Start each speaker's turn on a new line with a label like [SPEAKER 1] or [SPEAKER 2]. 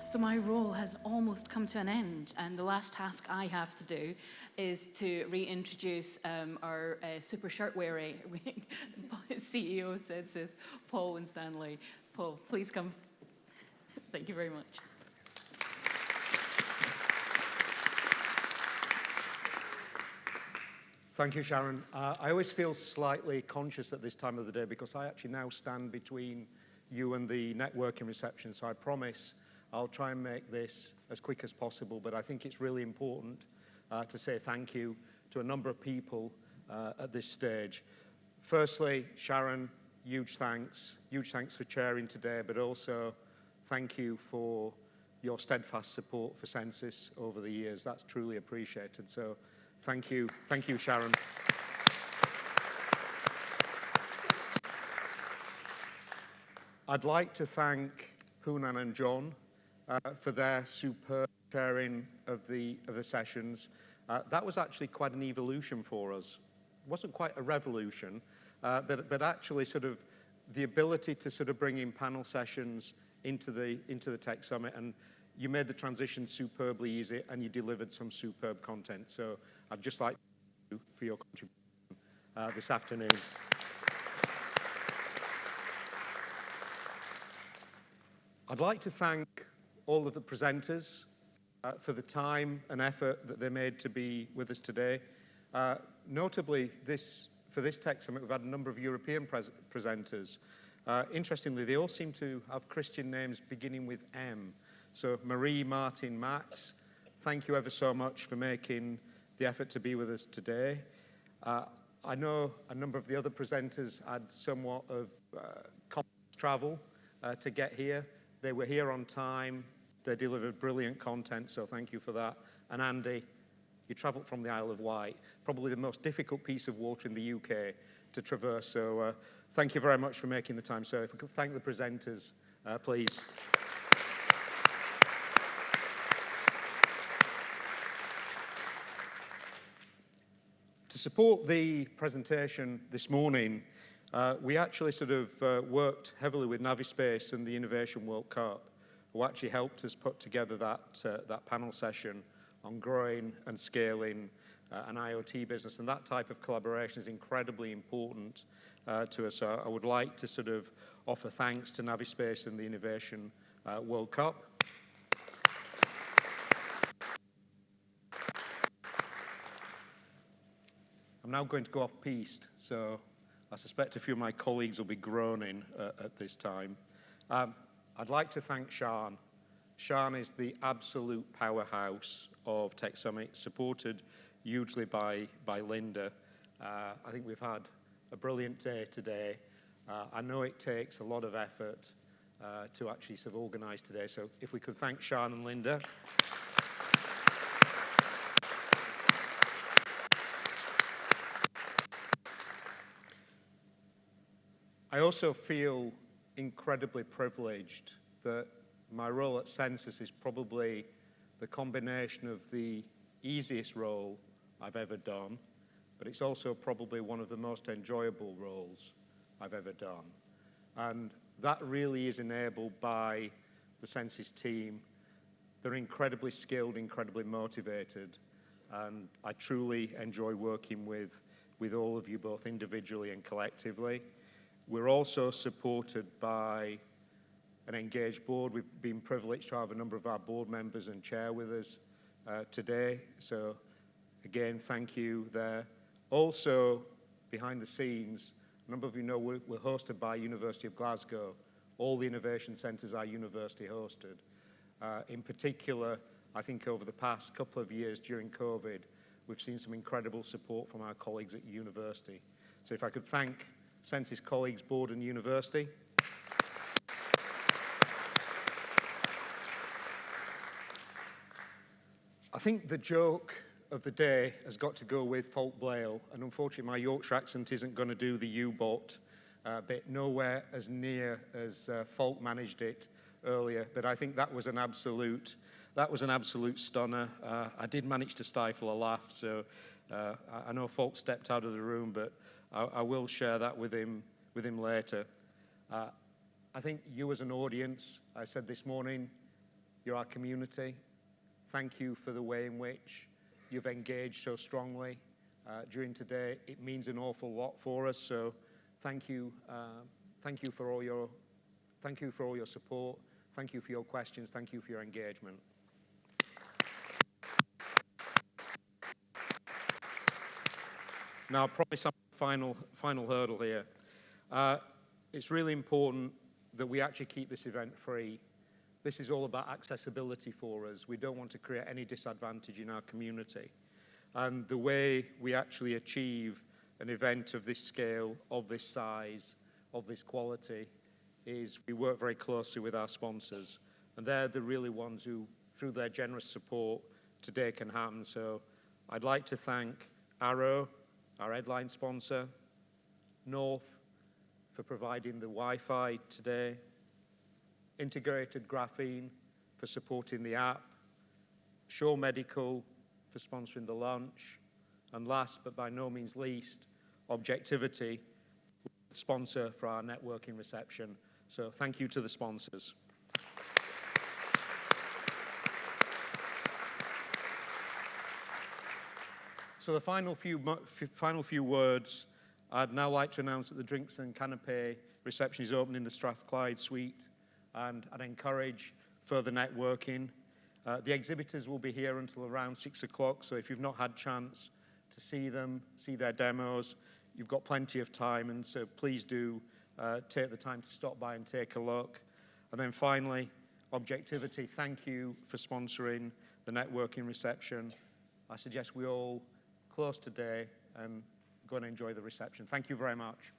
[SPEAKER 1] So my role has almost come to an end, and the last task I have to do is to reintroduce our super shirt-wearing CEO of CENSIS, Paul Winstanley. Paul, please come. Thank you very much.
[SPEAKER 2] Thank you, Sharon. I always feel slightly conscious at this time of the day because I actually now stand between you and the networking reception, so I promise I'll try and make this as quick as possible, but I think it's really important to say thank you to a number of people at this stage. Firstly, Sharon, huge thanks for chairing today, but also thank you for your steadfast support for CENSIS over the years. That's truly appreciated, so thank you, Sharon. I'd like to thank Poonan and John for their superb chairing of the sessions. That was actually quite an evolution for us. It wasn't quite a revolution, but actually sort of the ability to sort of bring in panel sessions into the Tech Summit, and you made the transition superbly easy, and you delivered some superb content. So I'd just like to thank you for your contribution this afternoon. I'd like to thank all of the presenters for the time and effort that they made to be with us today. Notably, for this Tech Summit, we've had a number of European presenters. Interestingly, they all seem to have Christian names beginning with M. So Marie, Martin, Max, thank you ever so much for making the effort to be with us today. I know a number of the other presenters had somewhat of complex travel to get here. They were here on time. They delivered brilliant content, so thank you for that. And Andy, you travelled from the Isle of Wight, probably the most difficult piece of water in the UK to traverse, so thank you very much for making the time. So if we could thank the presenters, please. To support the presentation this morning, we actually sort of worked heavily with Navispace and the Innovation World Cup, who actually helped us put together that panel session on growing and scaling an IoT business. And that type of collaboration is incredibly important to us. So I would like to sort of offer thanks to Navispace and the Innovation World Cup. I'm now going to go off-piste, so I suspect a few of my colleagues will be groaning at this time. I'd like to thank Sian. Sian is the absolute powerhouse of Tech Summit, supported hugely by Linda. I think we've had a brilliant day today. I know it takes a lot of effort to actually sort of organise today, so if we could thank Sian and Linda. I also feel incredibly privileged that my role at CENSIS is probably the combination of the easiest role I've ever done, but it's also probably one of the most enjoyable roles I've ever done. And that really is enabled by the CENSIS team. They're incredibly skilled, incredibly motivated, and I truly enjoy working with all of you, both individually and collectively. We're also supported by an engaged board. We've been privileged to have a number of our board members and chair with us today. So again, thank you there. Also, behind the scenes, a number of you know we're hosted by University of Glasgow. All the innovation centres are university hosted. In particular, I think over the past couple of years during COVID, we've seen some incredible support from our colleagues at university. So if I could thank CENSIS colleagues, board and university. I think the joke of the day has got to go with Falk Blale, and unfortunately my Yorkshire accent isn't going to do the U-boat bit, nowhere as near as Falk managed it earlier, but I think that was an absolute stunner. I did manage to stifle a laugh, so I know Falk stepped out of the room, but I will share that with him later. I think you as an audience, I said this morning, You're our community. Thank you for the way in which you've engaged so strongly during today. It means an awful lot for us. So thank you for all your support. Thank you for your questions. Thank you for your engagement. Now, I promise I'm final hurdle here. It's really important that we actually keep this event free. This is all about accessibility for us. We don't want to create any disadvantage in our community. And the way we actually achieve an event of this scale, of this size, of this quality, is we work very closely with our sponsors. And they're the really ones who, through their generous support, today can happen. So I'd like to thank Arrow, our headline sponsor, North, for providing the Wi-Fi today, Integrated Graphene for supporting the app, Shaw Medical for sponsoring the lunch, and last but by no means least, Objectivity, sponsor for our networking reception. So thank you to the sponsors. So the final few words, I'd now like to announce that the drinks and canapé reception is open in the Strathclyde suite, and I'd encourage further networking. The exhibitors will be here until around 6 o'clock, so if you've not had chance to see them, see their demos, you've got plenty of time, and so please do take the time to stop by and take a look. And then finally, Objectivity, thank you for sponsoring the networking reception. I suggest we all close today and go and enjoy the reception. Thank you very much.